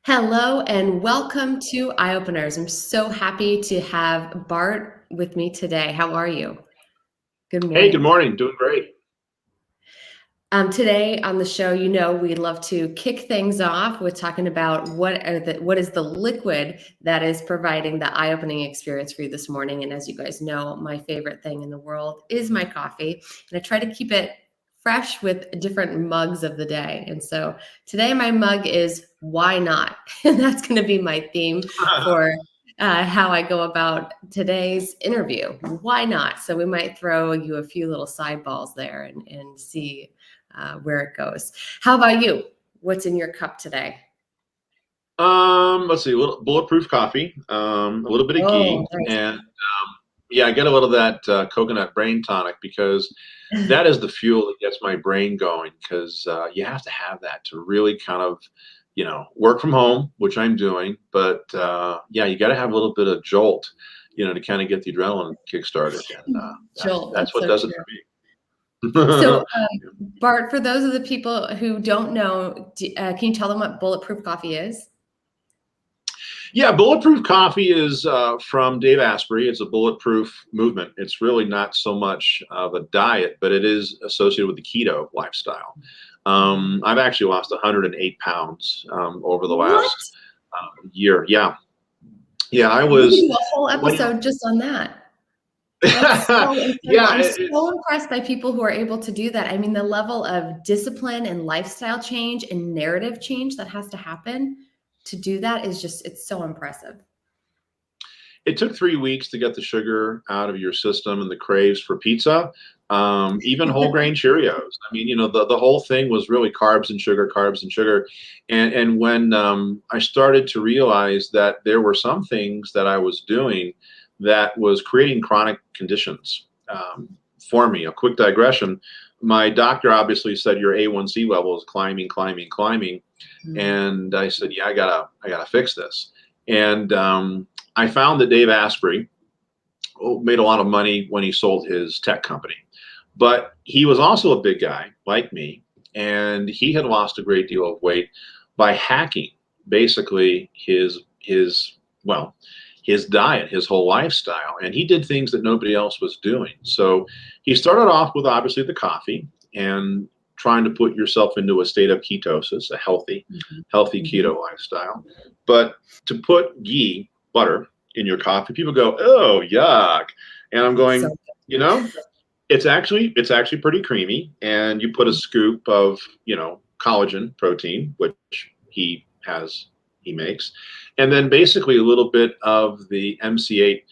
Hello and welcome to Eye Openers. I'm so happy to have Bart with me today. How are you? Good Hey, good morning. morning. Doing great. Today on the show, we love to kick things off with talking about what is the liquid that is providing the eye-opening experience for you this morning. And as you guys know, my favorite thing in the world is my coffee, and I try to keep it fresh with different mugs of the day. And so today my mug is why not? And that's going to be my theme for how I go about today's interview. Why not? So we might throw you a few little side balls there and see where it goes. How about you? What's in your cup today? Let's see, a little bulletproof coffee, a little bit of Oh, ghee, and yeah, I get a little of that coconut brain tonic because nice. that is the fuel that gets my brain going. Because you have to have that to really kind of, work from home, which I'm doing. But yeah, you got to have a little bit of jolt, to kind of get the adrenaline kick started, and Joel, that's that's what so does it true. for So, me. Bart, for those of the people who don't know, can you tell them what bulletproof coffee is? Yeah, Bulletproof Coffee is from Dave Asprey. It's a bulletproof movement. It's really not so much of a diet, but it is associated with the keto lifestyle. Mhm. I've actually lost 108 pounds over the What? last year. Yeah, yeah, I We could was do a whole when. episode just on that. That's so incredible. Yeah, I'm so impressed by people who are able to do that. I mean, the level of discipline and lifestyle change and narrative change that has to happen to do that is just, it's so impressive. it took 3 weeks to get the sugar out of your system and the craves for pizza. Even whole grain Cheerios. I mean, the whole thing was really carbs and sugar, carbs and sugar. And when I started to realize that there were some things that I was doing that was creating chronic conditions for me. A quick digression. My doctor obviously said your A1C level is climbing, climbing, climbing, Mm. and I said, yeah, I gotta fix this. And I found that Dave Asprey made a lot of money when he sold his tech company, but he was also a big guy like me, and he had lost a great deal of weight by hacking basically his diet, his whole lifestyle, and he did things that nobody else was doing. So he started off with obviously the coffee and trying to put yourself into a state of ketosis, a Mhm. healthy Mhm. keto lifestyle. But to put ghee, butter, in your coffee, people go, "Oh, yuck," and I'm It's so going, you know, it's actually pretty creamy, and you put a scoop of collagen protein, which he makes, and then basically a little bit of the MC8.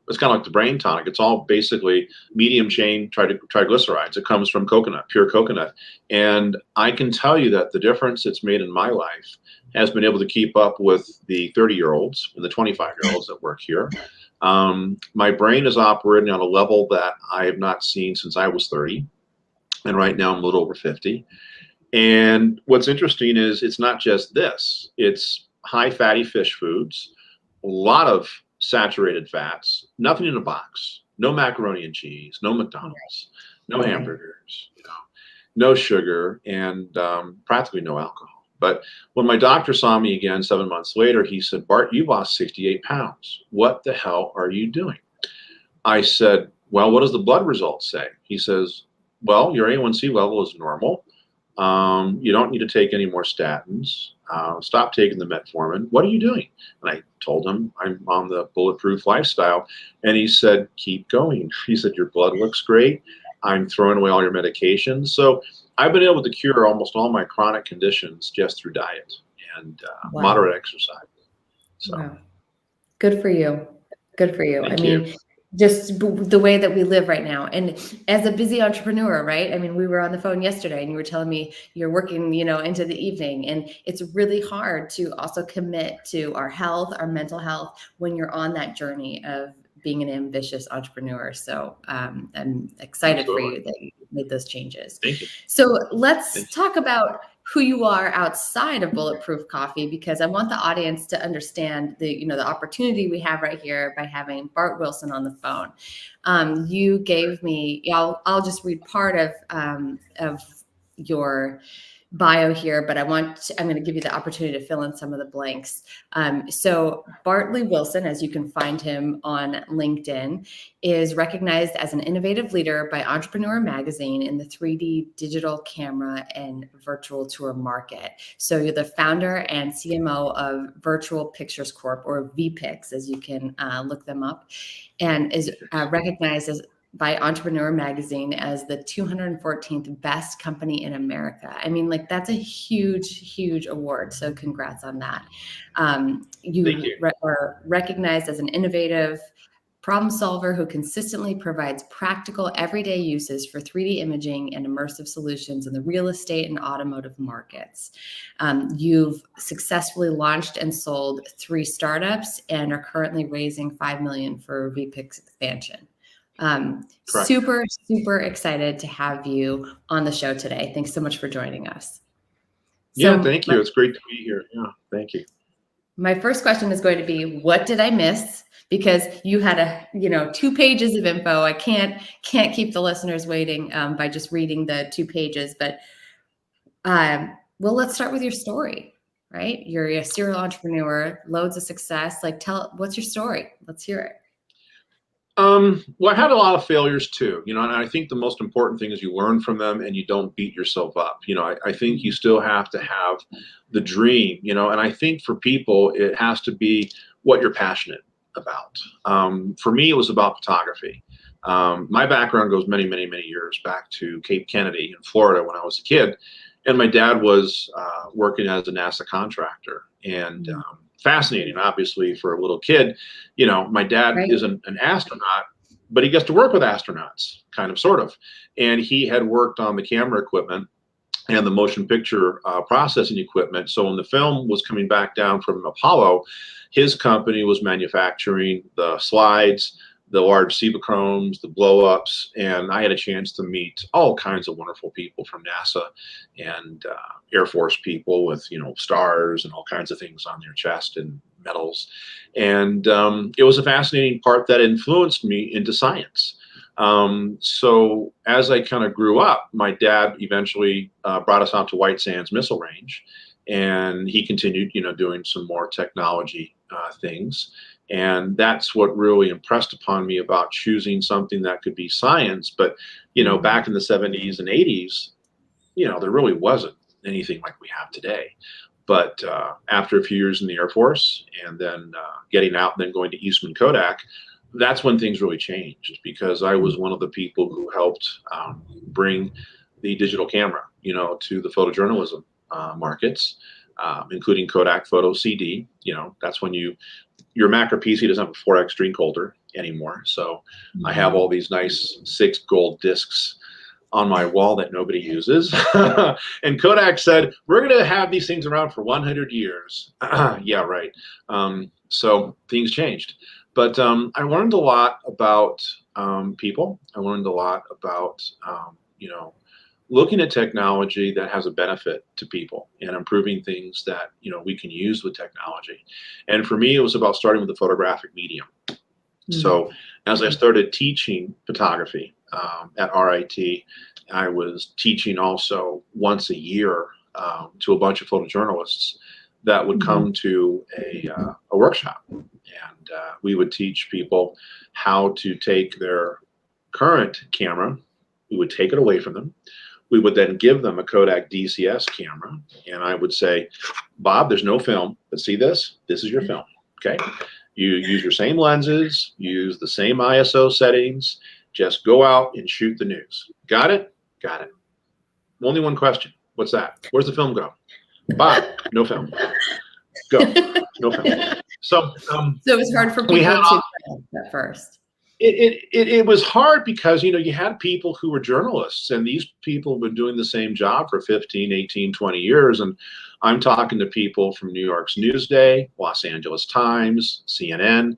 It's kind of like the brain tonic. It's all basically medium chain triglycerides. It comes from coconut, pure coconut, and I can tell you that the difference it's made in my life has been able to keep up with the 30-year-olds and the 25-year-olds that work here. My brain is operating on a level that I have not seen since I was 30, and right now I'm a little over 50. And what's interesting is it's not just this, it's high fatty fish foods, a lot of saturated fats, nothing in a box, no macaroni and cheese, no McDonald's, no right. hamburgers, no sugar, and practically no alcohol. But when my doctor saw me again 7 months later, he said, "Bart, you lost 68 pounds. What the hell are you doing?" I said, "Well, what does the blood results say?" He says, "Well, your A1C level is normal. You don't need to take any more statins. Stop taking the metformin. What are you doing?" And I told him I'm on the bulletproof lifestyle. And he said, "Keep going." He said, "Your blood looks great. I'm throwing away all your medications." So I've been able to cure almost all my chronic conditions just through diet and Wow. moderate exercise. So Wow. Good for you. Good for you. I thank you. mean, just the way that we live right now. And as a busy entrepreneur, right? I mean, we were on the phone yesterday and you were telling me you're working, into the evening. And it's really hard to also commit to our health, our mental health when you're on that journey of being an ambitious entrepreneur. So I'm excited for Absolutely. you that you made those changes. Thank you. So let's Thank you. talk about who you are outside of Bulletproof Coffee, because I want the audience to understand the opportunity we have right here by having Bart Wilson on the phone. You gave me, I'll just read part of your bio here, but I'm going to give you the opportunity to fill in some of the blanks. So Bartley Wilson, as you can find him on LinkedIn, is recognized as an innovative leader by Entrepreneur Magazine in the 3D digital camera and virtual tour market. So you're the founder and CMO of Virtual Pictures Corp, or VPIX, as you can look them up, and is recognized by Entrepreneur Magazine as the 214th best company in America. I mean, like, that's a huge, huge award. So congrats on that. You are recognized as an innovative problem solver who consistently provides practical everyday uses for 3D imaging and immersive solutions in the real estate and automotive markets. You've successfully launched and sold 3 startups and are currently raising $5 million for VPIX expansion. Super, super excited to have you on the show today. Thanks so much for joining us. Yeah, thank you. It's great to be here. Yeah, thank you. My first question is going to be, what did I miss? Because you had 2 pages of info. I can't keep the listeners waiting by just reading the 2 pages. But well, let's start with your story, right? You're a serial entrepreneur, loads of success. Like, what's your story? Let's hear it. Well, I had a lot of failures too, and I think the most important thing is you learn from them and you don't beat yourself up. I think you still have to have the dream, and I think for people, it has to be what you're passionate about. For me, it was about photography. My background goes many, many, many years back to Cape Kennedy in Florida when I was a kid. And my dad was working as a NASA contractor, and fascinating, obviously, for a little kid. My dad is an astronaut, but he gets to work with astronauts, kind of, sort of. And he had worked on the camera equipment and the motion picture processing equipment. So when the film was coming back down from Apollo, his company was manufacturing the slides, the large Cibachromes, the blow-ups, and I had a chance to meet all kinds of wonderful people from NASA and Air Force people with, stars and all kinds of things on their chest and medals. And it was a fascinating part that influenced me into science. So as I kind of grew up, my dad eventually brought us out to White Sands Missile Range, and he continued, doing some more technology things. And that's what really impressed upon me about choosing something that could be science. But, back in the 70s and 80s, there really wasn't anything like we have today. But after a few years in the Air Force and then getting out and then going to Eastman Kodak, that's when things really changed, because I was one of the people who helped bring the digital camera, to the photojournalism markets, including Kodak Photo CD. That's when your Mac or PC doesn't have a 4X screen holder anymore. So I have all these nice 6 gold discs on my wall that nobody uses. And Kodak said, we're going to have these things around for 100 years. Yeah, right. So things changed. But I learned a lot about people. I learned a lot about, looking at technology that has a benefit to people and improving things that, we can use with technology. And for me, it was about starting with the photographic medium. So as I started teaching photography at RIT, I was teaching also once a year to a bunch of photojournalists that would come to a workshop. And we would teach people how to take their current camera. We would take it away from them. We would then give them a Kodak DCS camera, and I would say, Bob, there's no film, but see this? This is your film, okay? You use your same lenses, use the same ISO settings, just go out and shoot the news. Got it? Got it. Only one question. What's that? Where's the film go? Bob, no film. Go, no film. So it was hard for people to at first. It was hard because, you had people who were journalists, and these people have been doing the same job for 15, 18, 20 years. And I'm talking to people from New York's Newsday, Los Angeles Times, CNN,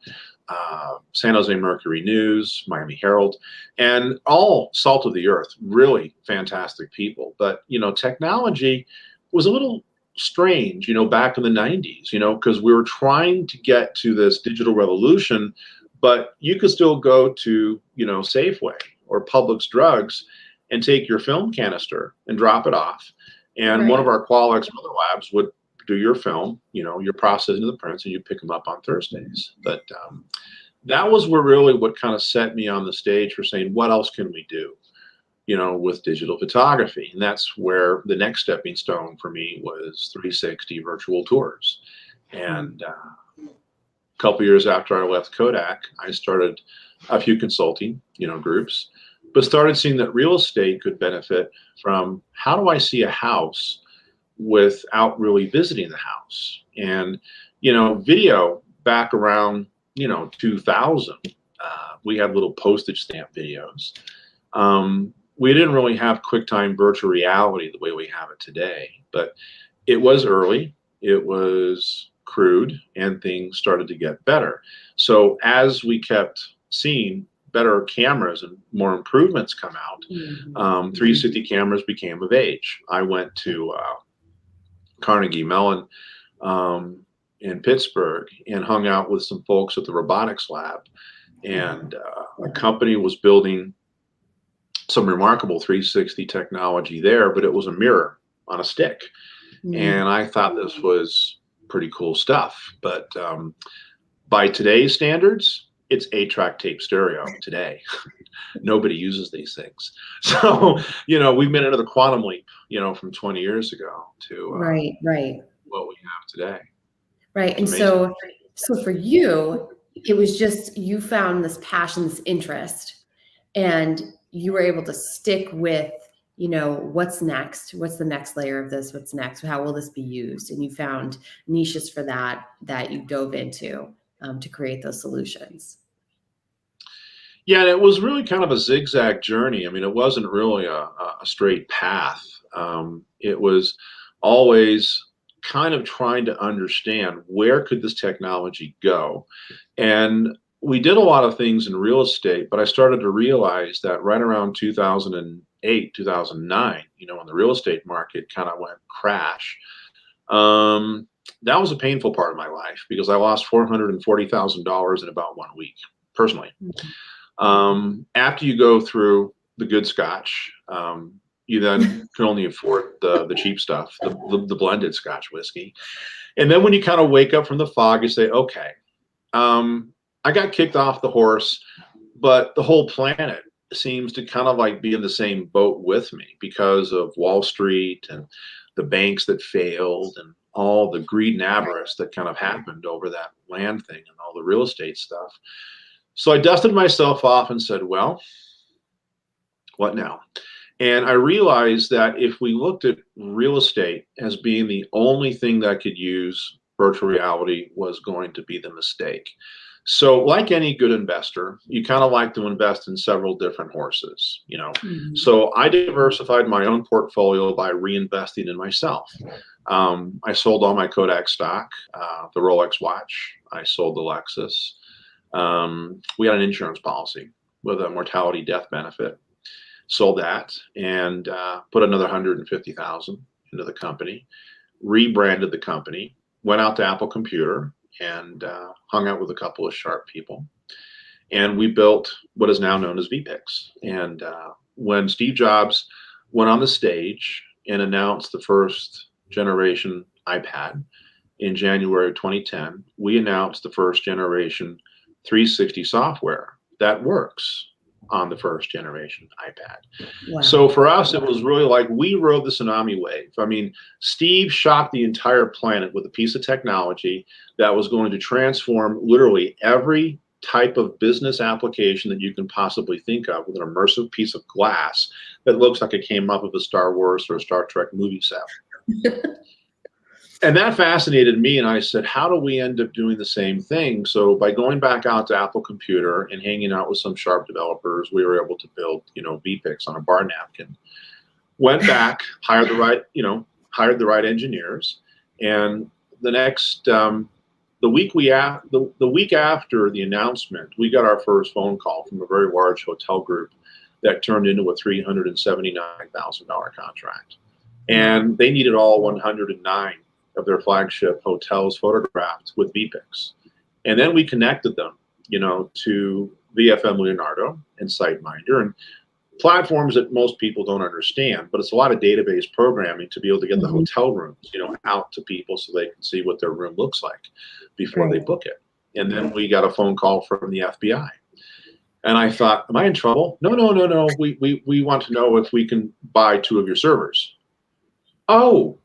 San Jose Mercury News, Miami Herald, and all salt of the earth, really fantastic people. But, technology was a little strange, back in the 90s, because we were trying to get to this digital revolution. But you could still go to, Safeway or Publix Drugs and take your film canister and drop it off. And one of our Qualix mother labs would do your film, your processing of the prints, and you pick them up on Thursdays. But that was what kind of set me on the stage for saying, what else can we do, with digital photography? And that's where the next stepping stone for me was 360 virtual tours. And a couple years after I left Kodak, I started a few consulting, groups, but started seeing that real estate could benefit from, how do I see a house without really visiting the house? And, video back around, 2000, we had little postage stamp videos. We didn't really have QuickTime virtual reality the way we have it today, but it was early, it was crude, and things started to get better. So as we kept seeing better cameras and more improvements come out, 360 cameras became of age. I went to Carnegie Mellon in Pittsburgh and hung out with some folks at the robotics lab, and a company was building some remarkable 360 technology there, but it was a mirror on a stick. And I thought this was pretty cool stuff. But by today's standards, it's 8-track tape stereo today. Nobody uses these things. So, we've been into the quantum leap, from 20 years ago to what we have today. Right. And so for you, it was just, you found this passion, this interest, and you were able to stick with, what's next? What's the next layer of this? What's next? How will this be used? And you found niches for that you dove into to create those solutions. Yeah, and it was really kind of a zigzag journey. I mean, it wasn't really a straight path. It was always kind of trying to understand, where could this technology go? And we did a lot of things in real estate, but I started to realize that right around 2008, 2009, when the real estate market kind of went crash, that was a painful part of my life, because I lost $440,000 in about 1 week, personally. After you go through the good scotch, you then can only afford the cheap stuff, the blended Scotch whiskey. And then when you kind of wake up from the fog, you say, okay, I got kicked off the horse, but the whole planet seems to kind of like be in the same boat with me, because of Wall Street and the banks that failed and all the greed and avarice that kind of happened over that land thing and all the real estate stuff. So I dusted myself off and said, well, what now? And I realized that if we looked at real estate as being the only thing that could use virtual reality, was going to be the mistake. So like any good investor, you kind of like to invest in several different horses, So I diversified my own portfolio by reinvesting in myself. I sold all my Kodak stock, the Rolex watch. I sold the Lexus. We had an insurance policy with a mortality death benefit. Sold that and put another $150,000 into the company, rebranded the company, went out to Apple Computer and hung out with a couple of sharp people. And we built what is now known as VPIX. And when Steve Jobs went on the stage and announced the first generation iPad in January of 2010, we announced the first generation 360 software that works on the first generation iPad. Wow. So for us, it was really like we rode the tsunami wave. I mean, Steve shocked the entire planet with a piece of technology that was going to transform literally every type of business application that you can possibly think of, with an immersive piece of glass that looks like it came up of a Star Wars or a Star Trek movie set. And that fascinated me, and I said, how do we end up doing the same thing? So by going back out to Apple Computer and hanging out with some sharp developers, we were able to build, VPIX on a bar napkin. Went back, hired the right engineers, and the next the week after the announcement, we got our first phone call from a very large hotel group that turned into a $379,000 contract, and they needed all 109 of their flagship hotels photographed with VPIX. And then we connected them, to VFM Leonardo and SiteMinder. And platforms that most people don't understand, but it's a lot of database programming to be able to get the Mhm. hotel rooms, out to people so they can see what their room looks like before they Right. book it. And then we got a phone call from the FBI. And I thought, am I in trouble? No, no, no, no. We want to know if we can buy 2 of your servers. Oh,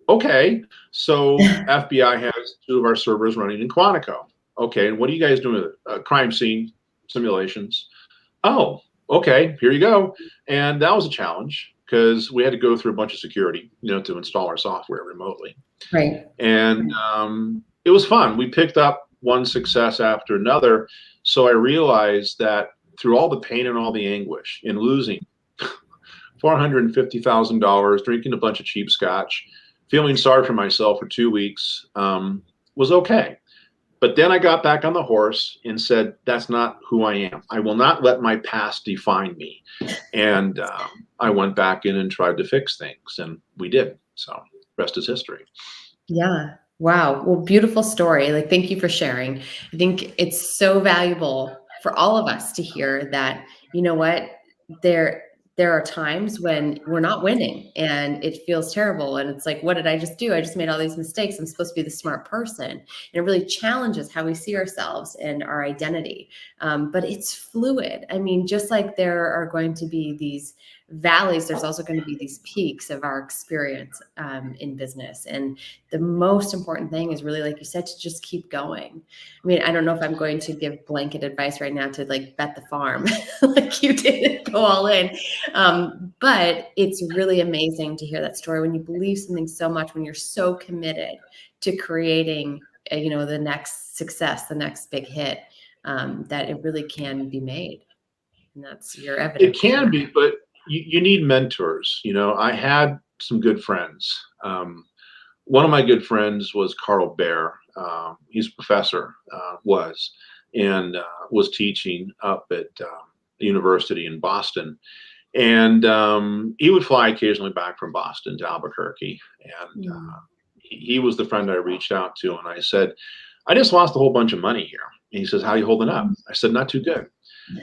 okay. So FBI has 2 of our servers running in Quantico. Okay, and what are you guys doing with it? Crime scene simulations. Oh, okay, here you go. And that was a challenge because we had to go through a bunch of security, to install our software remotely. Right. And it was fun. We picked up one success after another. So I realized that through all the pain and all the anguish in losing $450,000, drinking a bunch of cheap scotch, feeling sorry for myself for 2 weeks, was okay. But then I got back on the horse and said, that's not who I am. I will not let my past define me. And I went back in and tried to fix things, and we did. So rest is history. Yeah. Wow. Well, beautiful story. Like, thank you for sharing. I think it's so valuable for all of us to hear that, you know what, there are times when we're not winning and it feels terrible. And it's like, what did I just do? I just made all these mistakes. I'm supposed to be the smart person. And it really challenges how we see ourselves and our identity. But it's fluid. I mean, just like there are going to be these valleys, there's also going to be these peaks of our experience in business. And the most important thing is really, like you said, to just keep going. I mean, I don't know if I'm going to give blanket advice right now to like bet the farm like you did, go all in. But it's really amazing to hear that story when you believe something so much, when you're so committed to creating, the next success, the next big hit, that it really can be made. And that's your It evidence. can be, but you need mentors. I had some good friends. One of my good friends was Carl Baer. He's a professor, and was teaching up at the university in Boston. And he would fly occasionally back from Boston to Albuquerque. And he was the friend I reached out to. And I said, I just lost a whole bunch of money here. And he says, how are you holding up? I said, not too good.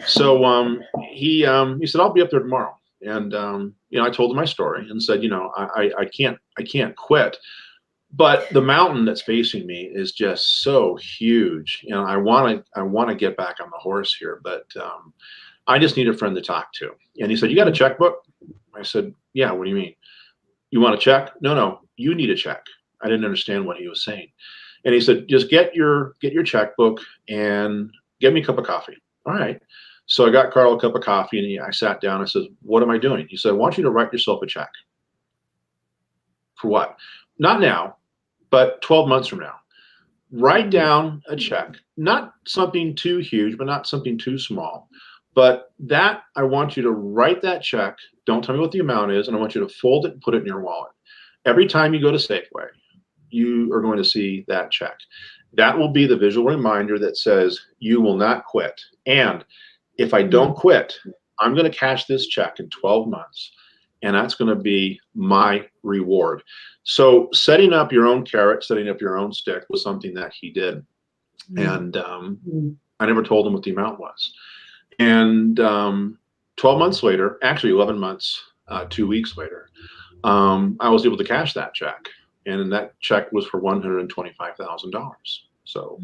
So he said, I'll be up there tomorrow. And I told him my story and said, I can't quit. But the mountain that's facing me is just so huge. I want to get back on the horse here, but I just need a friend to talk to. And he said, you got a checkbook? I said, yeah. What do you mean? You want a check? No, you need a check. I didn't understand what he was saying. And he said, just get your checkbook and get me a cup of coffee. All right. So I got Carl a cup of coffee, and I sat down. I said, what am I doing? He said, I want you to write yourself a check. For what? Not now, but 12 months from now. Write down a check, not something too huge, but not something too small. But that, I want you to write that check. Don't tell me what the amount is. And I want you to fold it and put it in your wallet. Every time you go to Safeway, you are going to see that check. That will be the visual reminder that says you will not quit. And if I don't quit, I'm going to cash this check in 12 months. And that's going to be my reward. So setting up your own carrot, setting up your own stick was something that he did. And I never told him what the amount was. And 12 months later, actually 11 months, 2 weeks later, I was able to cash that check. And that check was for $125,000. So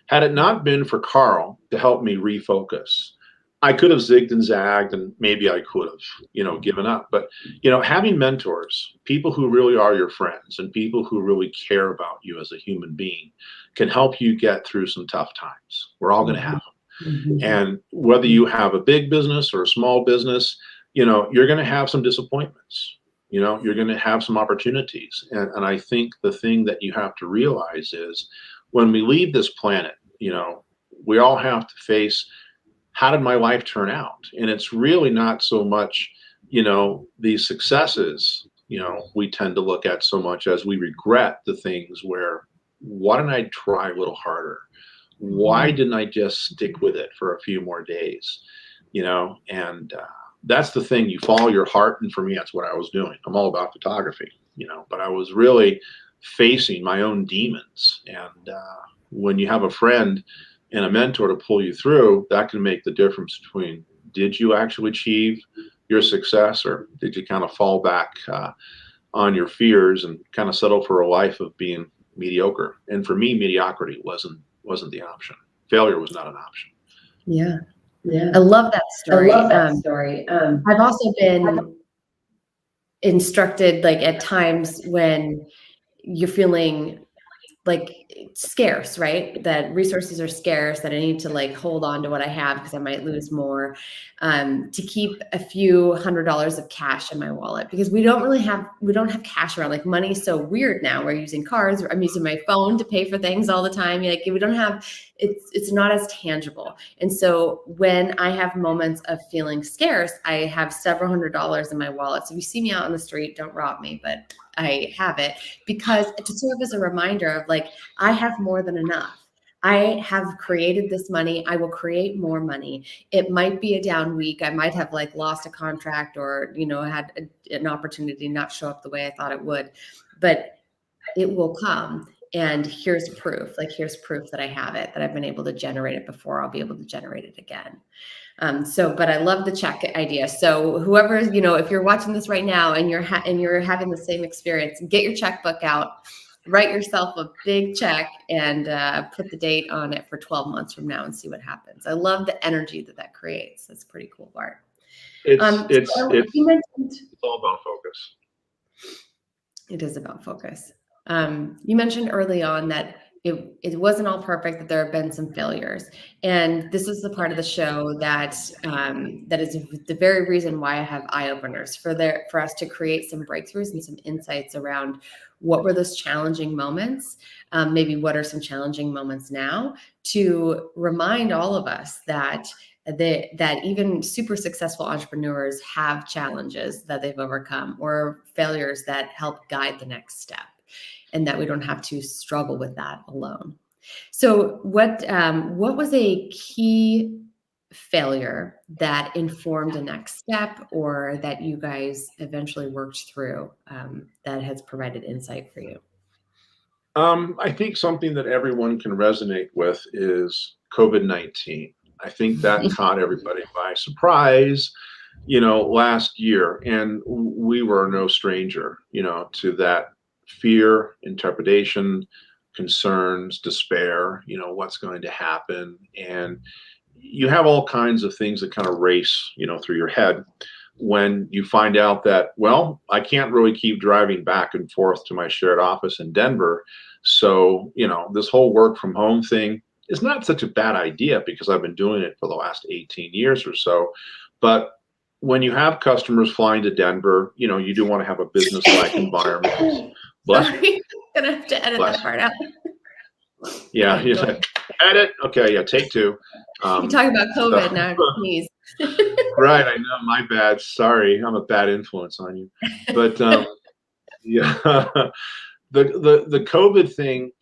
had it not been for Carl to help me refocus, I could have zigged and zagged, and maybe I could have, given up. But, having mentors, people who really are your friends and people who really care about you as a human being, can help you get through some tough times. We're all going to have them. And whether you have a big business or a small business, you're going to have some disappointments. You're going to have some opportunities. And I think the thing that you have to realize is when we leave this planet, we all have to face, how did my life turn out? And it's really not so much, these successes, we tend to look at so much as we regret the things where, why didn't I try a little harder? Why didn't I just stick with it for a few more days? And that's the thing. You follow your heart. And for me, that's what I was doing. I'm all about photography, but I was really facing my own demons. And when you have a friend and a mentor to pull you through, that can make the difference between did you actually achieve your success, or did you kind of fall back on your fears and kind of settle for a life of being mediocre? And for me, mediocrity wasn't the option. Failure was not an option. Yeah. Yeah. I love that story. Story. I've also been instructed, like, at times when you're feeling like scarce, right? That resources are scarce, that I need to like hold on to what I have because I might lose more, to keep a few $100s of cash in my wallet, because we don't have cash around. Like, money's so weird now. We're using cards. I'm using my phone to pay for things all the time. Like, we don't have, it's not as tangible. And so when I have moments of feeling scarce, I have several $100s in my wallet. So if you see me out on the street, don't rob me, but I have it, because to serve as a reminder of, like, I have more than enough. I have created this money. I will create more money. It might be a down week. I might have like lost a contract, or, had an opportunity not show up the way I thought it would, but it will come. And here's proof. Like, here's proof that I have it, that I've been able to generate it before. I'll be able to generate it again. But I love the check idea. So whoever, if you're watching this right now and you're having the same experience, get your checkbook out, write yourself a big check, and put the date on it for 12 months from now and see what happens. I love the energy that creates. That's pretty cool, Bart. It's it's all about focus. It is about focus. You mentioned early on that it wasn't all perfect, that there have been some failures. And this is the part of the show that is the very reason why I have eye openers, for us to create some breakthroughs and some insights around what were those challenging moments, maybe what are some challenging moments now, to remind all of us that even super successful entrepreneurs have challenges that they've overcome, or failures that help guide the next step, and that we don't have to struggle with that alone. So what was a key failure that informed a next step, or that you guys eventually worked through, that has provided insight for you? I think something that everyone can resonate with is COVID-19. I think that caught everybody by surprise, last year. And we were no stranger, to that fear, trepidation, concerns, despair, what's going to happen. And you have all kinds of things that kind of race, through your head when you find out that, well, I can't really keep driving back and forth to my shared office in Denver. So, this whole work from home thing is not such a bad idea, because I've been doing it for the last 18 years or so. But when you have customers flying to Denver, you do want to have a business-like environment. Bless you. Gonna have to edit that part out. Yeah, edit. Okay, yeah, take two. You're talking about COVID now, please. Right, I know. My bad. Sorry, I'm a bad influence on you. But yeah, the COVID thing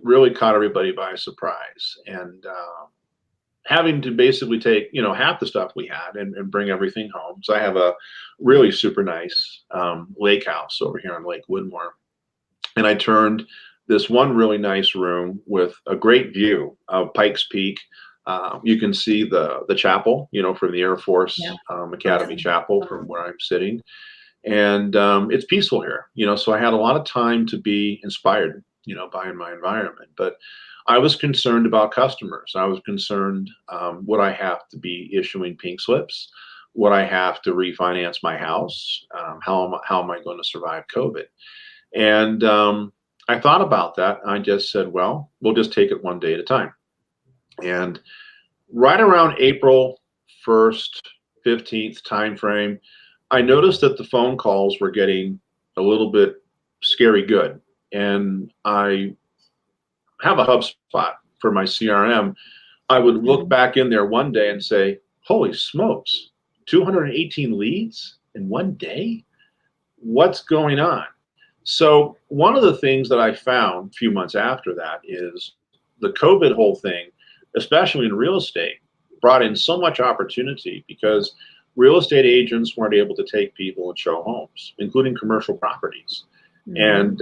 really caught everybody by surprise, and having to basically take half the stuff we had and bring everything home. So I have a really super nice lake house over here on Lake Woodmore, and I turned this one really nice room with a great view of Pikes Peak. You can see the chapel, from the Air Force Academy Chapel from where I'm sitting, and it's peaceful here. So I had a lot of time to be inspired, by my environment. But I was concerned about customers. I was concerned, would I have to be issuing pink slips? Would I have to refinance my house? How am I going to survive COVID? And I thought about that. I just said, well, we'll just take it one day at a time. And right around April 1st, 15th timeframe, I noticed that the phone calls were getting a little bit scary good. And I have a HubSpot for my CRM. I would look back in there one day and say, holy smokes, 218 leads in one day? What's going on? So one of the things that I found a few months after that is the COVID whole thing, especially in real estate, brought in so much opportunity, because real estate agents weren't able to take people and show homes, including commercial properties. And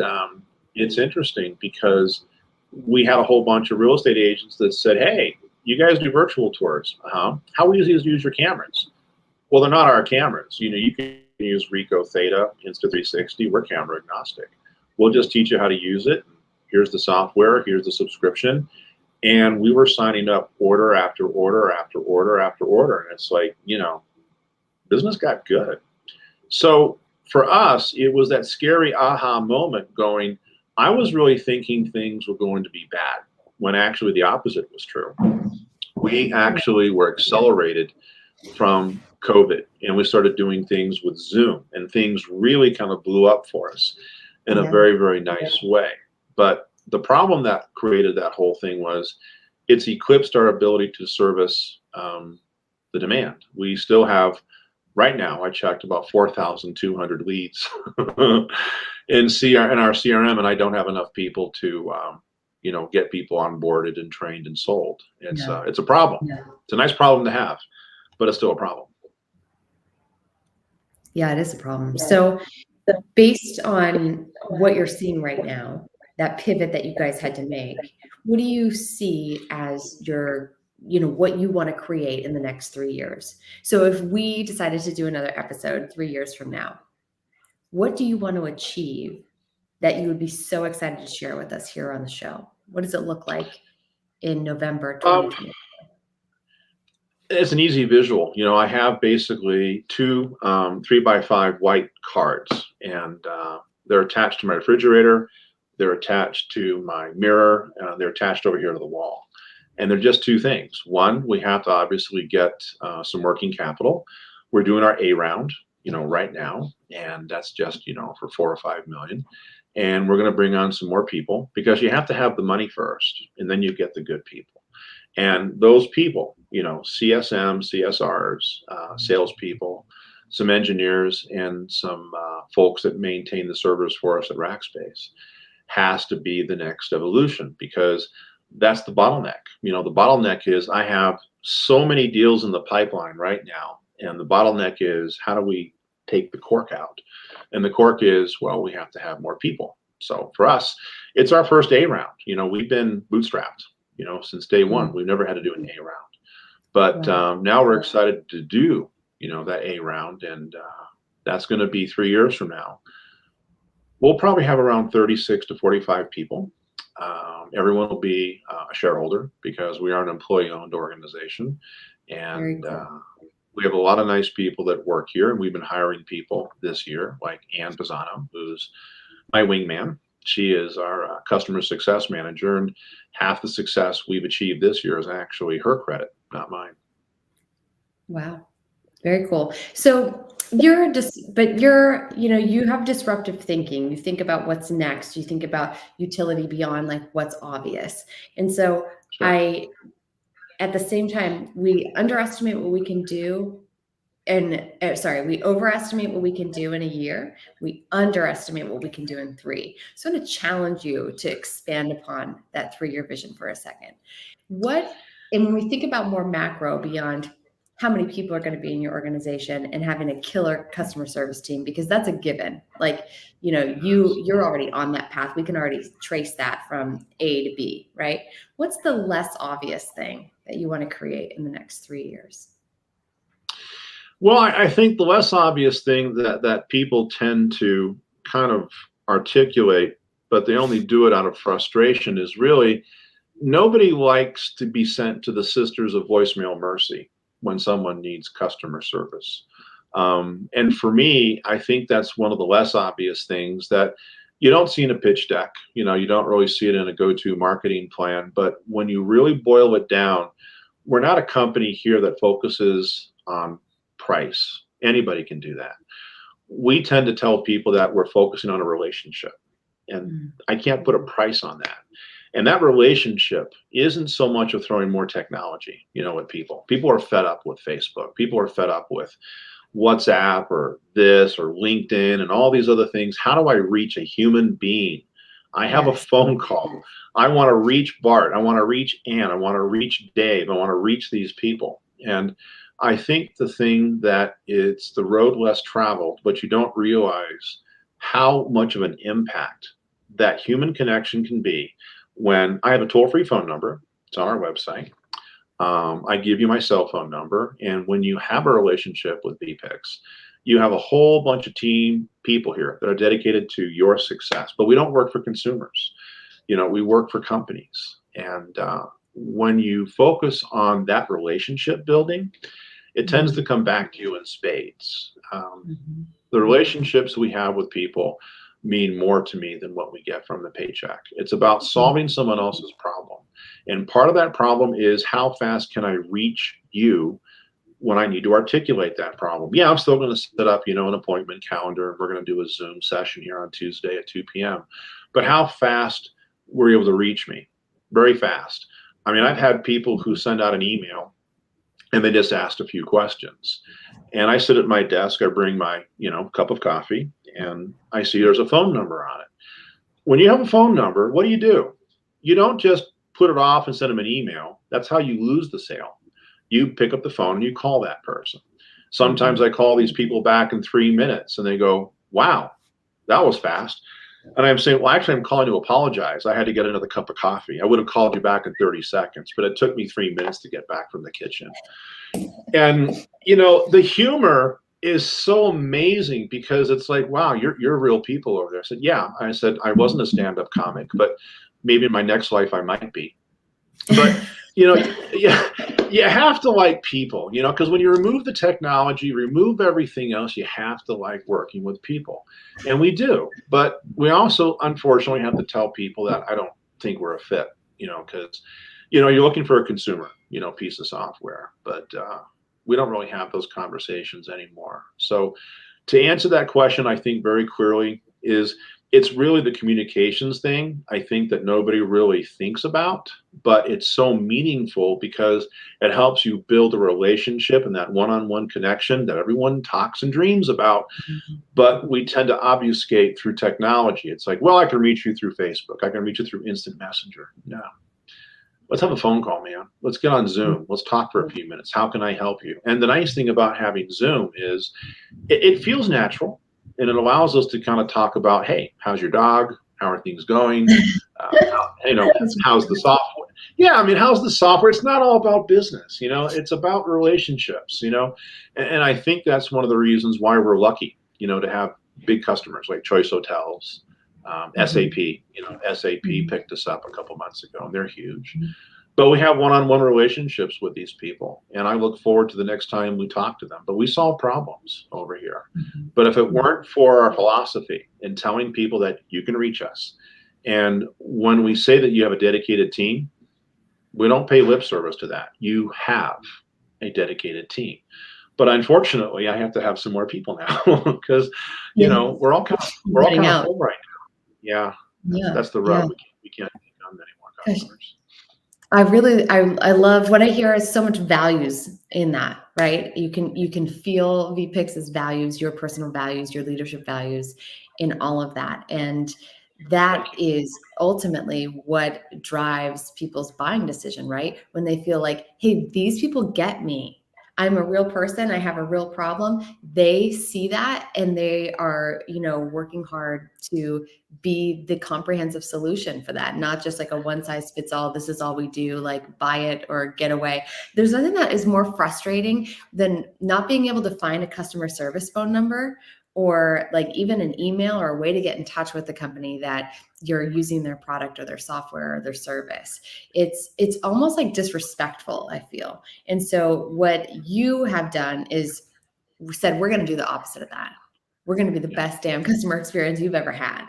it's interesting, because we had a whole bunch of real estate agents that said, hey, you guys do virtual tours. How easy is it to use your cameras? Well, they're not our cameras. You can use Ricoh, Theta, Insta360. We're camera agnostic. We'll just teach you how to use it. Here's the software. Here's the subscription. And we were signing up order after order after order after order. And it's like, business got good. So for us, it was that scary aha moment going, I was really thinking things were going to be bad when actually the opposite was true. We actually were accelerated from COVID, and we started doing things with Zoom, and things really kind of blew up for us in a very, very nice way. But the problem that created that whole thing was it's eclipsed our ability to service the demand. We still have, right now, I checked about 4,200 leads in our CRM, and I don't have enough people to get people onboarded and trained and sold. It's a problem. It's a nice problem to have, but it's still a problem. Yeah, it is a problem. So based on what you're seeing right now, that pivot that you guys had to make, what do you see as your, what you want to create in the next 3 years? So if we decided to do another episode 3 years from now, what do you want to achieve that you would be so excited to share with us here on the show? What does it look like in November 2020? It's an easy visual. I have basically two 3x5 white cards, and they're attached to my refrigerator. They're attached to my mirror. They're attached over here to the wall. And they're just two things. One, we have to obviously get some working capital. We're doing our A round, right now, and that's just, for 4 or 5 million. And we're going to bring on some more people, because you have to have the money first, and then you get the good people. And those people, CSM, CSRs, salespeople, some engineers, and some folks that maintain the servers for us at Rackspace, has to be the next evolution, because that's the bottleneck. The bottleneck is I have so many deals in the pipeline right now, and the bottleneck is how do we take the cork out? And the cork is, well, we have to have more people. So for us, it's our first A round. We've been bootstrapped, since day one. We've never had to do an A round. But now we're excited to do, that A round, and that's going to be 3 years from now. We'll probably have around 36 to 45 people. Everyone will be a shareholder, because we are an employee-owned organization. And we have a lot of nice people that work here, and we've been hiring people this year, like Ann Pisano, who's my wingman. She is our customer success manager, and half the success we've achieved this year is actually her credit, not mine. Wow. Very cool. So you have disruptive thinking. You think about what's next. You think about utility beyond like what's obvious. And so sure. At the same time, we underestimate what we can do. We overestimate what we can do in a year. We underestimate what we can do in 3. So I'm going to challenge you to expand upon that 3-year vision for a second. And when we think about more macro beyond how many people are going to be in your organization and having a killer customer service team, because that's a given. Like, you're already on that path. We can already trace that from A to B, right? What's the less obvious thing that you want to create in the next 3 years? Well, I think the less obvious thing that people tend to kind of articulate, but they only do it out of frustration, is really nobody likes to be sent to the Sisters of Voicemail Mercy when someone needs customer service. And for me, I think that's one of the less obvious things that you don't see in a pitch deck. You don't really see it in a go-to marketing plan. But when you really boil it down, we're not a company here that focuses on price. Anybody can do that. We tend to tell people that we're focusing on a relationship, and I can't put a price on that. And that relationship isn't so much of throwing more technology, with people. People are fed up with Facebook. People are fed up with WhatsApp or this or LinkedIn and all these other things. How do I reach a human being? I have a phone call. I want to reach Bart. I want to reach Ann. I want to reach Dave. I want to reach these people. And I think the thing that it's the road less traveled, but you don't realize how much of an impact that human connection can be when I have a toll-free phone number. It's on our website. I give you my cell phone number. And when you have a relationship with VPIX, you have a whole bunch of team people here that are dedicated to your success. But we don't work for consumers. We work for companies. And when you focus on that relationship building, it tends to come back to you in spades. The relationships we have with people mean more to me than what we get from the paycheck. It's about solving someone else's problem. And part of that problem is how fast can I reach you when I need to articulate that problem. Yeah, I'm still going to set up, an appointment calendar, and we're going to do a Zoom session here on Tuesday at 2 p.m. But how fast were you able to reach me? Very fast. I mean, I've had people who send out an email and they just asked a few questions. And I sit at my desk, I bring my, cup of coffee, and I see there's a phone number on it. When you have a phone number, what do? You don't just put it off and send them an email. That's how you lose the sale. You pick up the phone and you call that person. Sometimes I call these people back in 3 minutes and they go, wow, that was fast. And I'm saying, well, actually, I'm calling to apologize. I had to get another cup of coffee. I would have called you back in 30 seconds, but it took me 3 minutes to get back from the kitchen. And, the humor is so amazing because it's like, wow, you're real people over there. I said, yeah. I said, I wasn't a stand-up comic, but maybe in my next life I might be. But, you have to like people, because when you remove the technology, remove everything else, you have to like working with people. And we do. But we also, unfortunately, have to tell people that I don't think we're a fit, because, you're looking for a consumer, piece of software. But we don't really have those conversations anymore. So to answer that question, I think very clearly is it's really the communications thing, I think, that nobody really thinks about, but it's so meaningful because it helps you build a relationship and that one-on-one connection that everyone talks and dreams about. But we tend to obfuscate through technology. It's like, well, I can reach you through Facebook. I can reach you through Instant Messenger. No. Let's have a phone call, man. Let's get on Zoom. Let's talk for a few minutes. How can I help you? And the nice thing about having Zoom is it feels natural. And it allows us to kind of talk about, hey, how's your dog? How are things going? How's the software? Yeah, I mean, how's the software? It's not all about business, it's about relationships, and I think that's one of the reasons why we're lucky, to have big customers like Choice Hotels, SAP, SAP picked us up a couple months ago, and they're huge. But we have one-on-one relationships with these people, and I look forward to the next time we talk to them. But we solve problems over here. But if it weren't for our philosophy in telling people that you can reach us, and when we say that you have a dedicated team, we don't pay lip service to that. You have a dedicated team. But unfortunately, I have to have some more people now because, we're all kind of full right now. Yeah, that's the rub. We can't take on many more customers. I love what I hear is so much values in that, right? You can feel VPIX's values, your personal values, your leadership values in all of that. And that is ultimately what drives people's buying decision, right? When they feel like, hey, these people get me. I'm a real person. I have a real problem. They see that and they are, working hard to be the comprehensive solution for that, not just like a one size fits all. This is all we do, like buy it or get away. There's nothing that is more frustrating than not being able to find a customer service phone number or like even an email or a way to get in touch with the company that you're using their product or their software or their service. It's almost like disrespectful, I feel. And so what you have done is said, we're going to do the opposite of that. We're going to be the best damn customer experience you've ever had.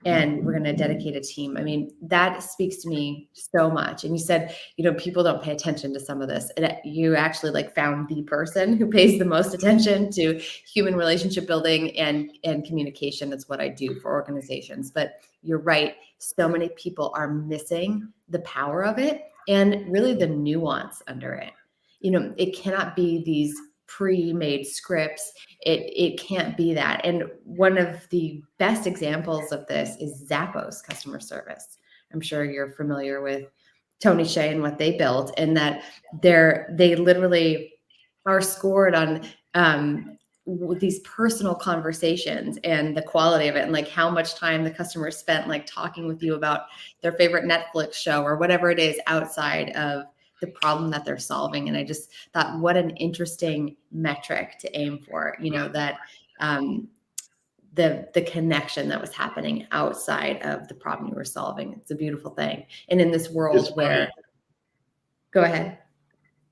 And we're going to dedicate a team. I mean, that speaks to me so much. And you said, people don't pay attention to some of this. And you actually like found the person who pays the most attention to human relationship building and communication. That's what I do for organizations. But you're right. So many people are missing the power of it and really the nuance under it. It cannot be these pre-made scripts. It can't be that. And one of the best examples of this is Zappos customer service. I'm sure you're familiar with Tony Hsieh and what they built, and that they literally are scored on these personal conversations and the quality of it, and like how much time the customer spent like talking with you about their favorite Netflix show or whatever it is outside of the problem that they're solving. And I just thought, what an interesting metric to aim for, that the connection that was happening outside of the problem you were solving. It's a beautiful thing. And in this world where, go ahead.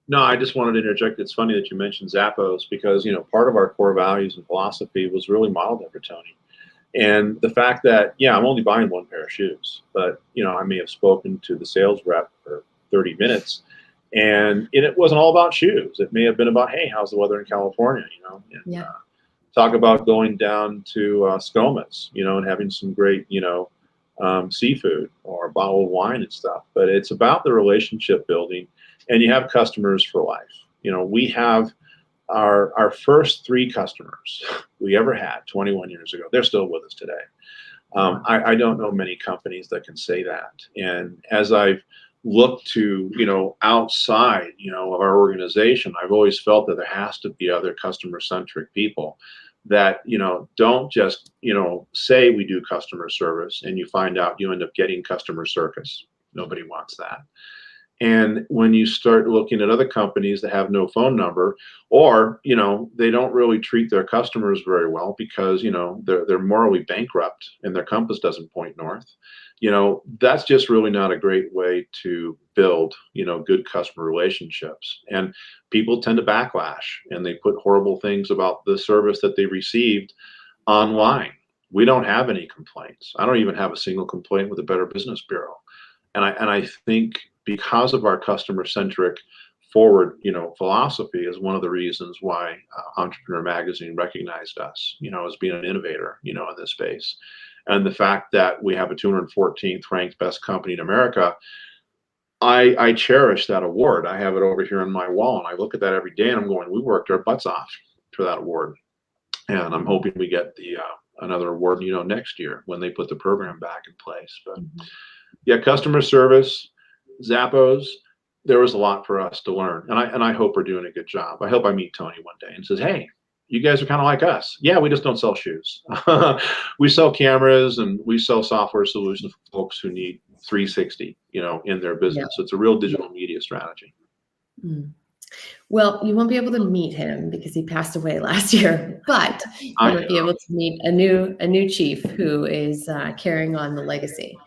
No, I just wanted to interject. It's funny that you mentioned Zappos because, part of our core values and philosophy was really modeled after Tony. And the fact that, I'm only buying one pair of shoes, but, I may have spoken to the sales rep for 30 minutes and it wasn't all about shoes. It may have been about, hey, how's the weather in California, and, talk about going down to Skomas, and having some great, seafood or a bottle of wine and stuff. But it's about the relationship building, and you have customers for life. We have our first 3 customers we ever had 21 years ago. They're still with us today. I don't know many companies that can say that. And as I've looked to, outside, of our organization, I've always felt that there has to be other customer-centric people that, don't just, say we do customer service and you find out you end up getting customer circus. Nobody wants that. And when you start looking at other companies that have no phone number, or, they don't really treat their customers very well because, they're morally bankrupt and their compass doesn't point north, that's just really not a great way to build, good customer relationships. And people tend to backlash and they put horrible things about the service that they received online. We don't have any complaints. I don't even have a single complaint with the Better Business Bureau. And I think because of our customer-centric forward, philosophy is one of the reasons why Entrepreneur Magazine recognized us, as being an innovator, in this space. And the fact that we have a 214th ranked best company in America, I cherish that award. I have it over here on my wall, and I look at that every day, and I'm going, we worked our butts off for that award. And I'm hoping we get the another award, next year when they put the program back in place. But yeah, customer service, Zappos, there was a lot for us to learn. And I hope we're doing a good job. I hope I meet Tony one day and says, hey, you guys are kind of like us. Yeah, we just don't sell shoes. We sell cameras and we sell software solutions for folks who need 360, in their business. So it's a real digital media strategy. Well, you won't be able to meet him because he passed away last year, but you might be able to meet a new chief who is carrying on the legacy.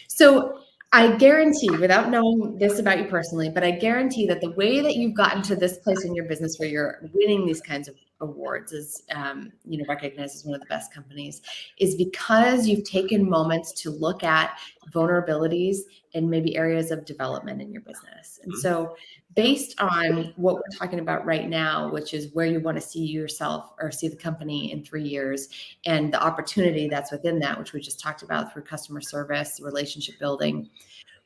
So I guarantee, without knowing this about you personally, but I guarantee that the way that you've gotten to this place in your business where you're winning these kinds of awards is, recognized as one of the best companies, is because you've taken moments to look at vulnerabilities and maybe areas of development in your business. And so based on what we're talking about right now, which is where you want to see yourself or see the company in 3 years, and the opportunity that's within that, which we just talked about through customer service, relationship building,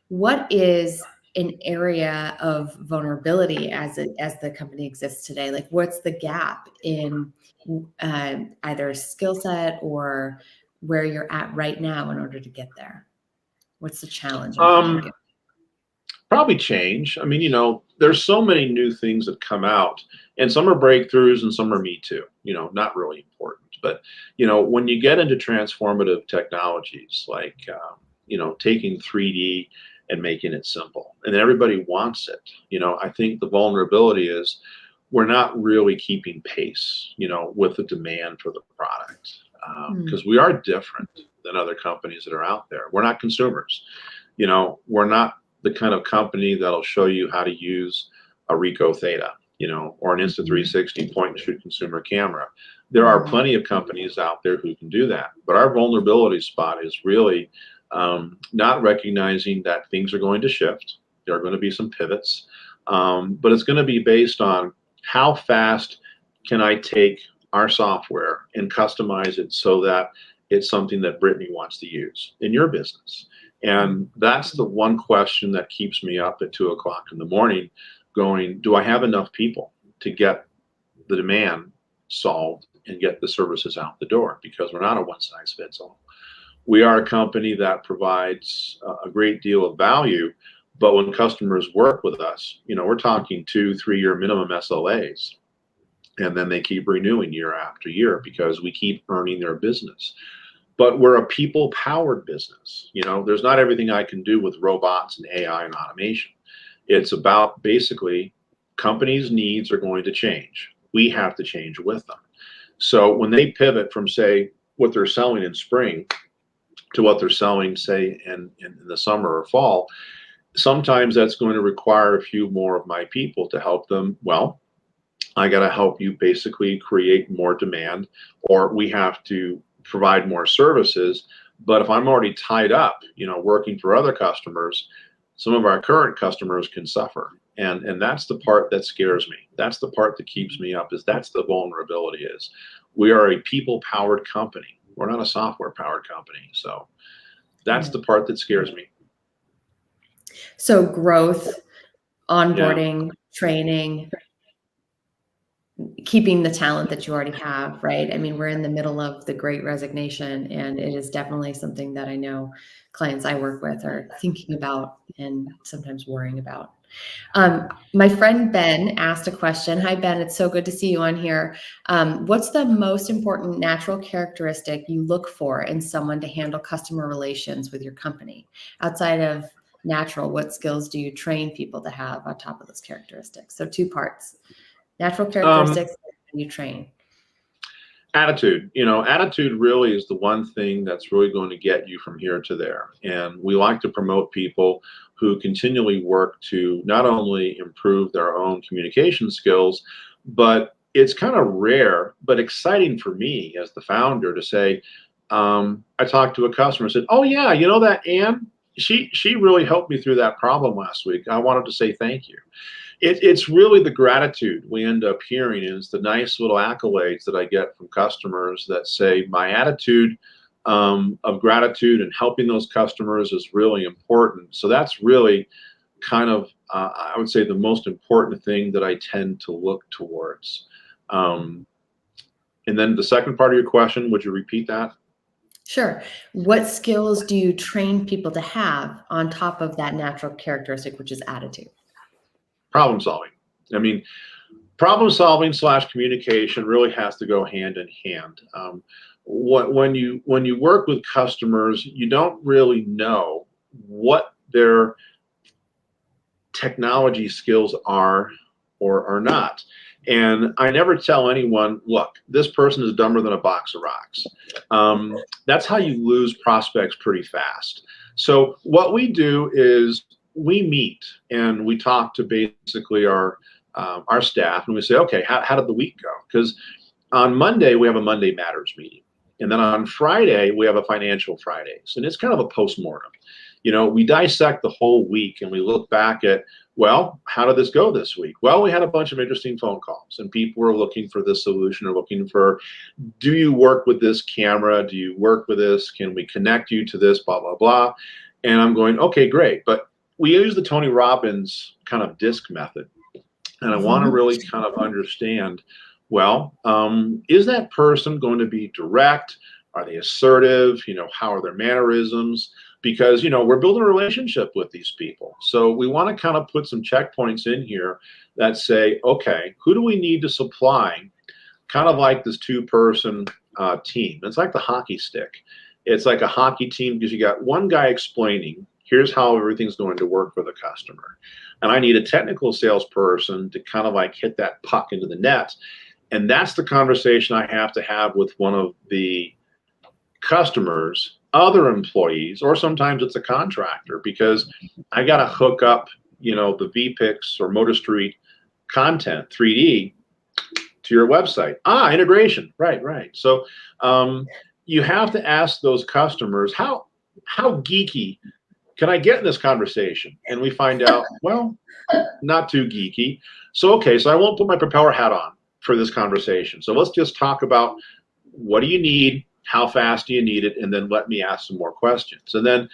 what is an area of vulnerability as the company exists today? Like, what's the gap in either skill set or where you're at right now in order to get there? What's the challenge? Probably change. I mean, there's so many new things that come out, and some are breakthroughs and some are me too, not really important. But, when you get into transformative technologies like, taking 3D and making it simple, and everybody wants it, I think the vulnerability is we're not really keeping pace, with the demand for the product, because we are different than other companies that are out there. We're not consumers, we're not the kind of company that'll show you how to use a Ricoh Theta, or an Insta360 point and shoot consumer camera. There are plenty of companies out there who can do that, but our vulnerability spot is really not recognizing that things are going to shift. There are going to be some pivots, but it's going to be based on how fast can I take our software and customize it so that it's something that Brittany wants to use in your business. And that's the one question that keeps me up at 2 o'clock in the morning going, do I have enough people to get the demand solved and get the services out the door? Because we're not a one size fits all. We are a company that provides a great deal of value, but when customers work with us, we're talking 2-3 year minimum SLAs. And then they keep renewing year after year because we keep earning their business. But we're a people-powered business. There's not everything I can do with robots and AI and automation. It's about basically companies' needs are going to change. We have to change with them. So when they pivot from, say, what they're selling in spring to what they're selling, say, in the summer or fall, sometimes that's going to require a few more of my people to help them. Well, I got to help you basically create more demand, or we have to provide more services. But if I'm already tied up, working for other customers, some of our current customers can suffer. And that's the part that scares me. That's the part that keeps me up, is that's the vulnerability is. We are a people-powered company. We're not a software-powered company. So that's the part that scares me. So growth, onboarding, training, keeping the talent that you already have, right? I mean, we're in the middle of the Great Resignation, and it is definitely something that I know clients I work with are thinking about and sometimes worrying about. My friend Ben asked a question. Hi, Ben. It's so good to see you on here. What's the most important natural characteristic you look for in someone to handle customer relations with your company? Outside of natural, what skills do you train people to have on top of those characteristics? So 2 parts. Natural characteristics that you train. Attitude. Attitude really is the one thing that's really going to get you from here to there. And we like to promote people who continually work to not only improve their own communication skills, but it's kind of rare, but exciting for me as the founder to say, I talked to a customer and said, oh yeah, that Ann, she really helped me through that problem last week. I wanted to say thank you. It's really the gratitude we end up hearing, and it's the nice little accolades that I get from customers that say my attitude of gratitude and helping those customers is really important. So that's really kind of, I would say, the most important thing that I tend to look towards. And then the second part of your question, would you repeat that? Sure. What skills do you train people to have on top of that natural characteristic, which is attitude? Problem solving. I mean, problem solving / communication really has to go hand in hand. When you work with customers, you don't really know what their technology skills are or are not. And I never tell anyone, look, this person is dumber than a box of rocks. That's how you lose prospects pretty fast. So what we do is we meet and we talk to basically our staff, and we say, okay, how did the week go? Because on Monday, we have a Monday Matters meeting. And then on Friday, we have a Financial Fridays. And it's kind of a postmortem. We dissect the whole week and we look back at, well, how did this go this week? Well, we had a bunch of interesting phone calls and people were looking for this solution, or looking for, do you work with this camera? Do you work with this? Can we connect you to this? Blah, blah, blah. And I'm going, okay, great. But we use the Tony Robbins kind of DISC method. And I want to really kind of understand, well, is that person going to be direct? Are they assertive? How are their mannerisms? Because, we're building a relationship with these people. So we want to kind of put some checkpoints in here that say, okay, who do we need to supply? Kind of like this 2-person team. It's like the hockey stick. It's like a hockey team because you got one guy explaining, here's how everything's going to work for the customer. And I need a technical salesperson to kind of like hit that puck into the net. And that's the conversation I have to have with one of the customers, other employees, or sometimes it's a contractor, because I got to hook up, the VPIX or Motor Street content 3D to your website. Integration. Right. So you have to ask those customers, how geeky can I get in this conversation? And we find out, well, not too geeky. So I won't put my propeller hat on for this conversation. So let's just talk about, what do you need? How fast do you need it? And then let me ask some more questions. And then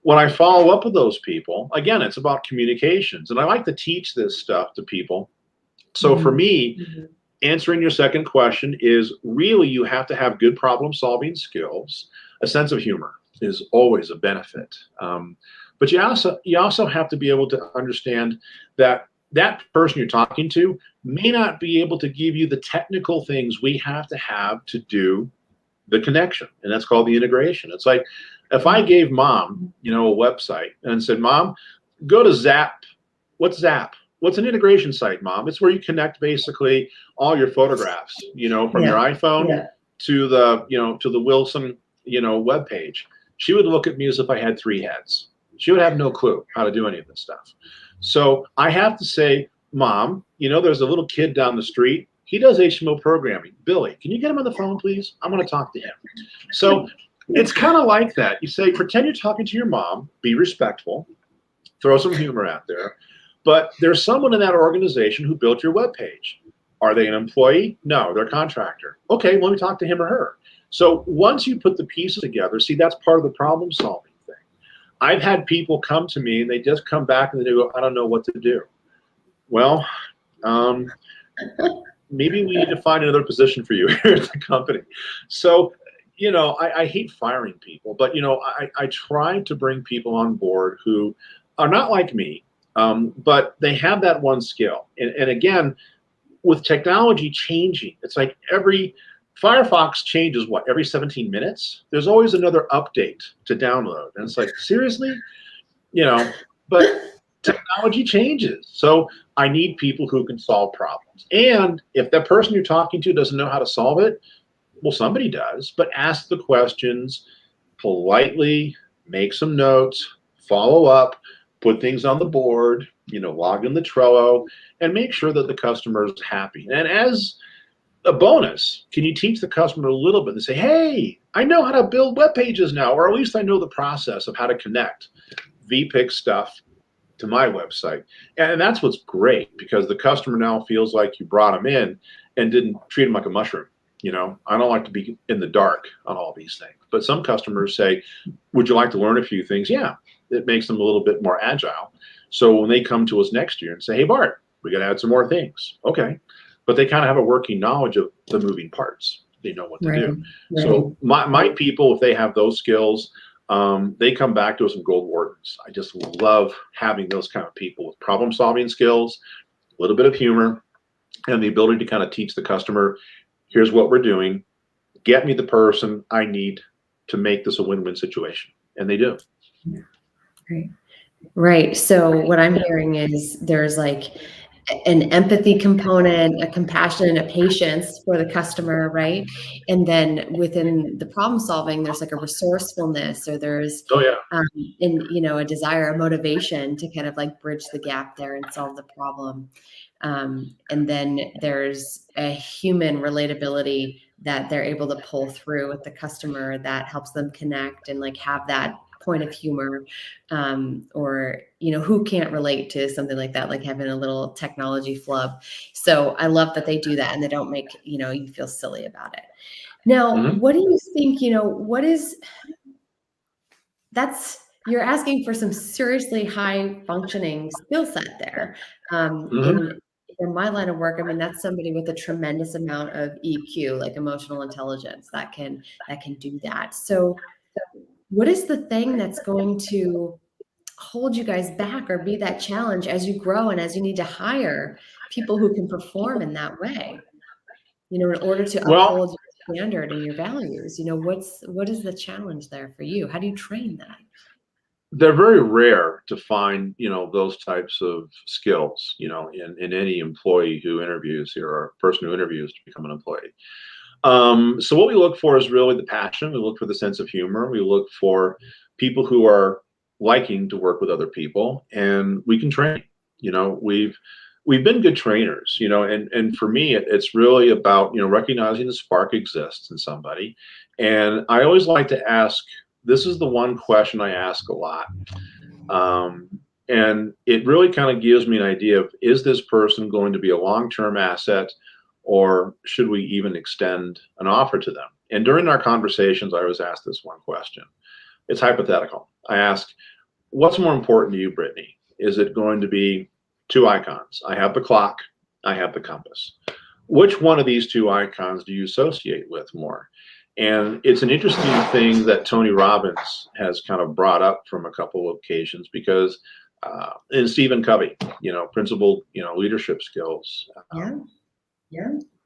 when I follow up with those people, again, it's about communications. And I like to teach this stuff to people. So for me, answering your second question is really, you have to have good problem solving skills. A sense of humor is always a benefit. But you also have to be able to understand that that person you're talking to may not be able to give you the technical things we have to do the connection. And that's called the integration. It's like if I gave mom, a website and said, Mom, go to Zap What's Zap? What's an integration site, Mom? It's where you connect basically all your photographs, from your iPhone to the Wilson, web page. She would look at me as if I had 3 heads. She would have no clue how to do any of this stuff. So I have to say, Mom, there's a little kid down the street. He does HTML programming. Billy, can you get him on the phone, please? I want to talk to him. So it's kind of like that. You say, pretend you're talking to your mom, be respectful, throw some humor out there. But there's someone in that organization who built your web page. Are they an employee? No, they're a contractor. Okay, let me talk to him or her. So once you put the pieces together, see, that's part of the problem solving thing. I've had people come to me and they just come back and they go, I don't know what to do. Well, maybe we need to find another position for you here at the company. So, I hate firing people, but, I try to bring people on board who are not like me, but they have that one skill. And again, with technology changing, it's like Firefox changes every 17 minutes? There's always another update to download. And it's like, seriously? But technology changes. So I need people who can solve problems. And if that person you're talking to doesn't know how to solve it, well, somebody does, but ask the questions politely, make some notes, follow up, put things on the board, log in the Trello, and make sure that the customer is happy. And as a bonus, can you teach the customer a little bit and say, hey, I know how to build web pages now, or at least I know the process of how to connect VPIX stuff to my website. And that's what's great, because the customer now feels like you brought them in and didn't treat them like a mushroom. I don't like to be in the dark on all these things. But some customers say, would you like to learn a few things? Yeah, it makes them a little bit more agile. So when they come to us next year and say, hey, Bart, we got to add some more things. Okay. But they kind of have a working knowledge of the moving parts. They know what to do. Right. So my people, if they have those skills, they come back to us in gold wardens. I just love having those kind of people with problem solving skills, a little bit of humor, and the ability to kind of teach the customer, here's what we're doing. Get me the person I need to make this a win-win situation. And they do. Right. Right. So what I'm hearing is there's like an empathy component, a compassion, a patience for the customer, right? And then within the problem solving, there's like a resourcefulness, or there's a desire, a motivation to kind of like bridge the gap there and solve the problem. And then there's a human relatability that they're able to pull through with the customer that helps them connect and like have that point of humor, or who can't relate to something like that, like having a little technology flub. So I love that they do that and they don't make you feel silly about it. Now, what do you think? You're asking for some seriously high functioning skill set there. In my line of work, I mean, that's somebody with a tremendous amount of EQ, like emotional intelligence, that can do that. So what is the thing that's going to hold you guys back or be that challenge as you grow and as you need to hire people who can perform in that way, in order to uphold your standard and your values? What is the challenge there for you? How do you train that? They're very rare to find, those types of skills, in any employee who interviews here, or person who interviews to become an employee. So what we look for is really the passion. We look for the sense of humor. We look for people who are liking to work with other people, and we can train. We've been good trainers, and for me, it's really about, recognizing the spark exists in somebody. And I always like to ask, this is the one question I ask a lot. And it really kind of gives me an idea of, is this person going to be a long-term asset, or should we even extend an offer to them? And during our conversations, I always ask this one question. It's hypothetical. I ask, what's more important to you, Brittany? Is it going to be 2 icons? I have the clock, I have the compass. Which one of these 2 icons do you associate with more? And it's an interesting thing that Tony Robbins has kind of brought up from a couple of occasions, because and Stephen Covey, principled, leadership skills. A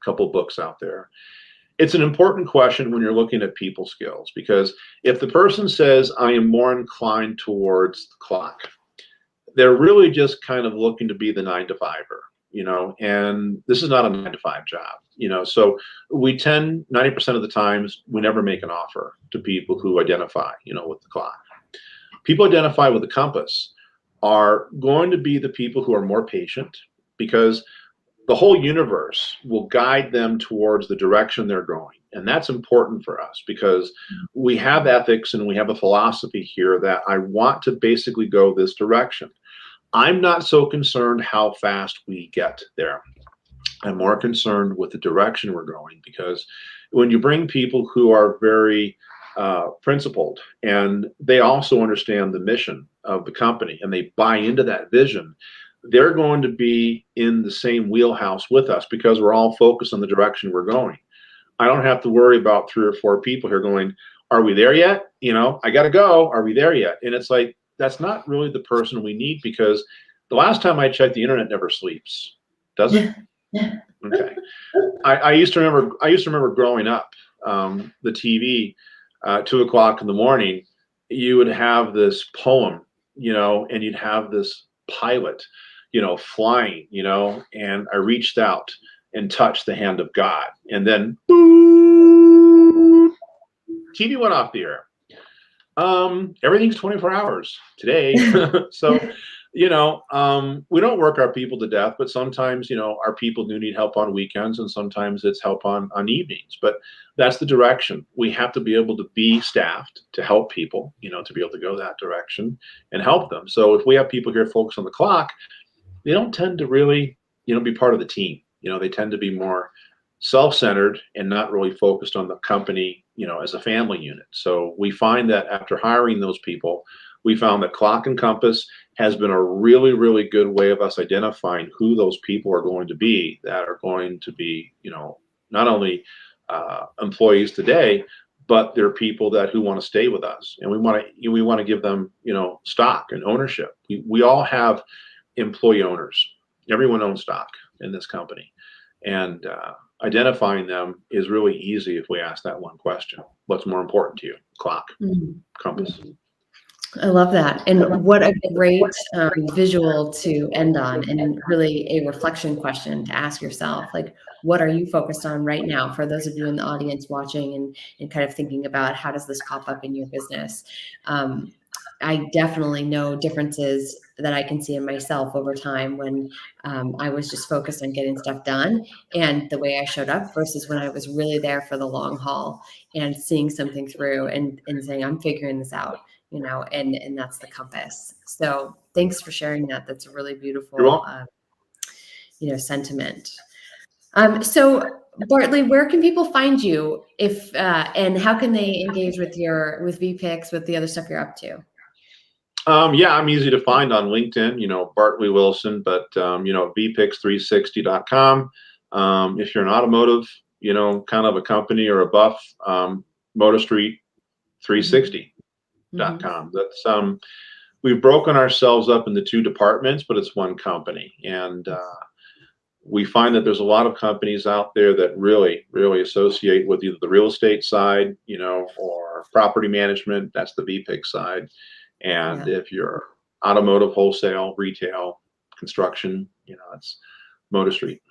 couple books out there. It's an important question when you're looking at people skills, because if the person says, I am more inclined towards the clock, they're really just kind of looking to be the 9-to-5er, and this is not a 9-to-5 job. So we 90% of the times, we never make an offer to people who identify, with the clock. People identify with the compass are going to be the people who are more patient, because the whole universe will guide them towards the direction they're going. And that's important for us, because we have ethics and we have a philosophy here that I want to basically go this direction. I'm not so concerned how fast we get there. I'm more concerned with the direction we're going, because when you bring people who are very principled, and they also understand the mission of the company and they buy into that vision, they're going to be in the same wheelhouse with us, because we're all focused on the direction we're going. I don't have to worry about 3 or 4 people here going, are we there yet? I got to go. Are we there yet? And it's like, that's not really the person we need, because the last time I checked, the internet never sleeps, does it? Yeah. Okay. I used to remember growing up, the TV, 2 o'clock in the morning, you would have this poem, and you'd have this pilot, flying, and I reached out and touched the hand of God, and then boom, TV went off the air. Everything's 24 hours today. So, we don't work our people to death, but sometimes, our people do need help on weekends, and sometimes it's help on evenings. But that's the direction. We have to be able to be staffed to help people, to be able to go that direction and help them. So if we have people here focused on the clock, they don't tend to really, be part of the team. They tend to be more self-centered and not really focused on the company, as a family unit. So we find that after hiring those people, we found that Clock and Compass has been a really, really good way of us identifying who those people are going to be, that are going to be, not only employees today, but they're people who want to stay with us, and we want to give them, stock and ownership. We all have employee owners. Everyone owns stock in this company, and identifying them is really easy if we ask that one question: what's more important to you, Clock, Compass? I love that. And what a great visual to end on, and really a reflection question to ask yourself. Like, what are you focused on right now? For those of you in the audience watching and kind of thinking about, how does this pop up in your business? I definitely know differences that I can see in myself over time when I was just focused on getting stuff done and the way I showed up, versus when I was really there for the long haul and seeing something through and saying, I'm figuring this out, and that's the compass. So thanks for sharing that. That's a really beautiful, sentiment. So Bartley, where can people find you and how can they engage with VPIX, with the other stuff you're up to? Yeah, I'm easy to find on LinkedIn, Bartley Wilson, but, VPIX360.com. If you're an automotive, kind of a company or a buff, MotorStreet360.com. That's, we've broken ourselves up into 2 departments, but it's one company. And, we find that there's a lot of companies out there that really, really associate with either the real estate side, or property management. That's the VPIX side. And if you're automotive, wholesale, retail, construction, it's Motor Street.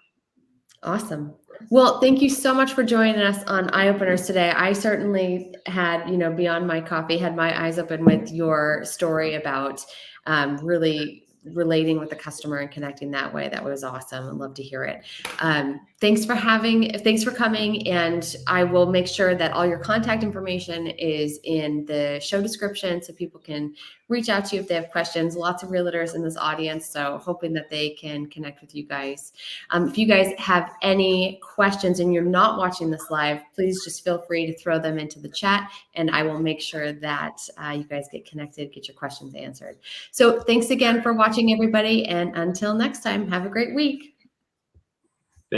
Awesome. Well, thank you so much for joining us on Eye Openers today. I certainly had, beyond my coffee, had my eyes open with your story about really relating with the customer and connecting that way. That was awesome. I'd love to hear it. Thanks for coming. And I will make sure that all your contact information is in the show description, so people can reach out to you if they have questions. Lots of realtors in this audience, so hoping that they can connect with you guys. If you guys have any questions and you're not watching this live, please just feel free to throw them into the chat, and I will make sure that you guys get connected, get your questions answered. So thanks again for watching, everybody. And until next time, have a great week.